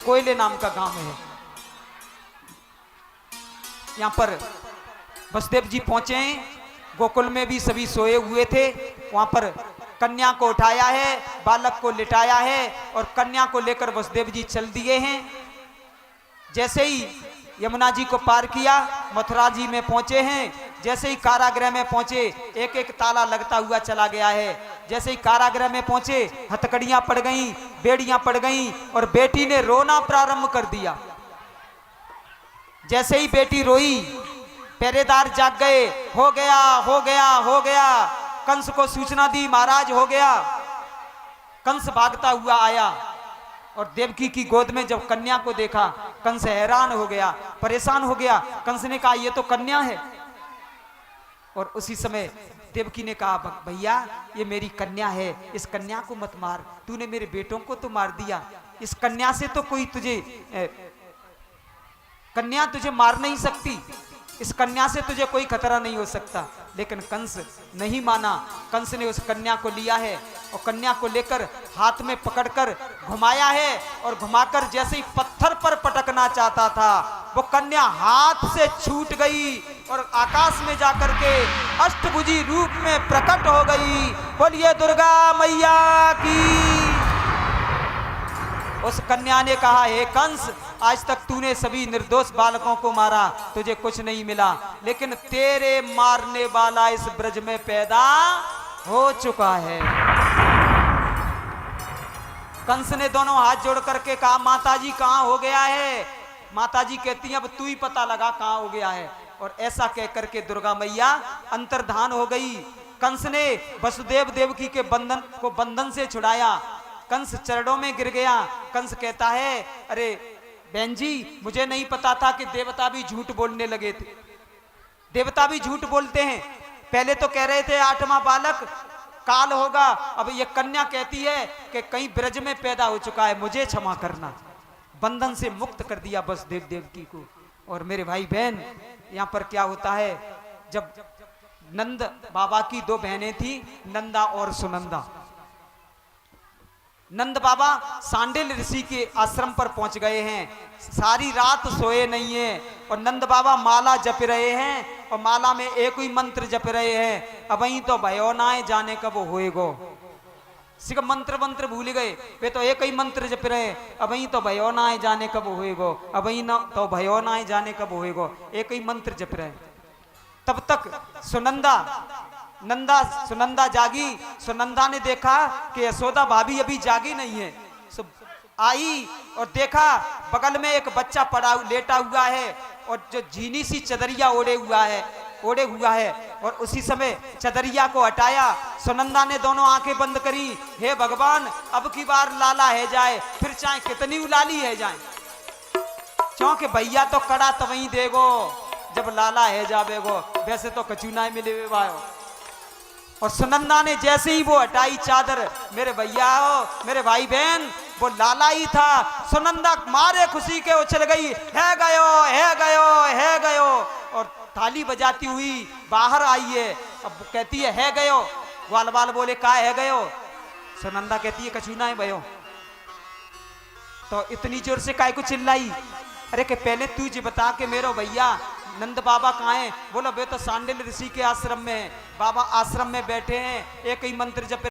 कोयले नाम का गांव है। यहाँ पर वसुदेव जी पहुंचे, गोकुल में भी सभी सोए हुए थे। वहां पर कन्या को उठाया है, बालक को लिटाया है और कन्या को लेकर वसुदेव जी चल दिए हैं। जैसे ही यमुना जी को पार किया, मथुरा जी में पहुंचे हैं। जैसे ही कारागृह में पहुंचे, एक एक ताला लगता हुआ चला गया है। जैसे ही कारागृह में पहुंचे, हथकड़ियां पड़ गईं, बेड़ियां पड़ गईं और बेटी ने रोना प्रारंभ कर दिया। जैसे ही बेटी रोई, पहरेदार जाग गए, हो गया हो गया हो गया। कंस को सूचना दी, महाराज हो गया। कंस भागता हुआ आया और देवकी की गोद में जब कन्या को देखा, कंस हैरान हो गया, परेशान हो गया। कंस ने कहा ये तो कन्या है। और उसी समय देवकी ने कहा भैया ये मेरी कन्या है, इस कन्या को मत मार, तूने मेरे बेटों को तो मार दिया, इस कन्या से तो कोई कन्या तुझे मार नहीं सकती, इस कन्या से तुझे कोई खतरा नहीं हो सकता। लेकिन कंस नहीं माना। कंस ने उस कन्या को लिया है और कन्या को लेकर हाथ में पकड़कर घुमाया है और घुमाकर जैसे ही पत्थर पर पटकना चाहता था, वो कन्या हाथ से छूट गई और आकाश में जाकर के अष्टभुजी रूप में प्रकट हो गई। बोलिए दुर्गा मैया की। उस कन्या ने कहा, हे कंस, आज तक तूने सभी निर्दोष बालकों को मारा, तुझे कुछ नहीं मिला, लेकिन तेरे मारने वाला इस ब्रज में पैदा हो चुका है। कंस ने दोनों हाथ जोड़ करके कहा, माताजी कहां हो गया है? माताजी कहती हैं, अब तू ही पता लगा कहां हो गया है। और ऐसा कह करके दुर्गा मैया अंतर्धान हो गई। कंस ने वसुदेव देवकी के बंधन से छुड़ाया। कंस चरणों में गिर गया। कंस कहता है, अरे बहन जी, मुझे नहीं पता था कि देवता भी झूठ बोलने लगे थे। देवता भी झूठ बोलते हैं। पहले तो कह रहे थे 8वां बालक काल होगा, अब ये कन्या कहती है कि कहीं ब्रज में पैदा हो चुका है, मुझे क्षमा करना। बंधन से मुक्त कर दिया वसुदेव देवकी को। और मेरे भाई बहन, यहाँ पर क्या होता है, जब नंद बाबा की 2 बहनें थी, नंदा और सुनंदा। नंद बाबा सांडिल ऋषि के आश्रम पर पहुंच गए हैं। सारी रात सोए नहीं है और नंद बाबा माला जप रहे हैं और माला में एक ही मंत्र जप रहे हैं। अब वही तो भयो नाए जाने कब होएगो। सिर्फ मंत्र भूल गए, वे तो एक ही मंत्र जप रहे हैं। अब वही तो भयो नाए जाने कब होएगो, अब वही ना तो भयो नाए जाने कब होएगो, एक ही मंत्र जप रहे। तब तक सुनंदा जागी। सुनंदा ने देखा कि यशोदा भाभी अभी जागी नहीं है। आई और देखा बगल में एक बच्चा लेटा हुआ है और जो झीनी सी चदरिया ओढ़े हुआ है और उसी समय चदरिया को हटाया। सुनंदा ने दोनों आंखें बंद करी, हे भगवान, अब की बार लाला है जाए, फिर चाहे कितनी उलाली है जाए, क्योंकि भैया तो कड़ा तो वहीं देगो जब लाला है जावेगो, वैसे तो कचूना मिले वायो। और सुनंदा ने जैसे ही वो हटाई चादर, मेरे भैया हो, मेरे भाई बहन, वो लाला ही था। सुनंदा मारे खुशी के उछल गई, है गयो है गयो है गयो, और थाली बजाती हुई बाहर आई है। अब कहती है गयो। ग्वाल बाल बोले, का है गयो? सुनंदा कहती है, कचूना है भयो। तो इतनी जोर से काय को चिल्लाई? अरे कि पहले तुझे बता के मेरो भैया नंद बाबा कहाँ हैं? बोला वे तो सांडिल ऋषि के आश्रम में, बाबा आश्रम में बैठे हैं, एक ही मंत्र जप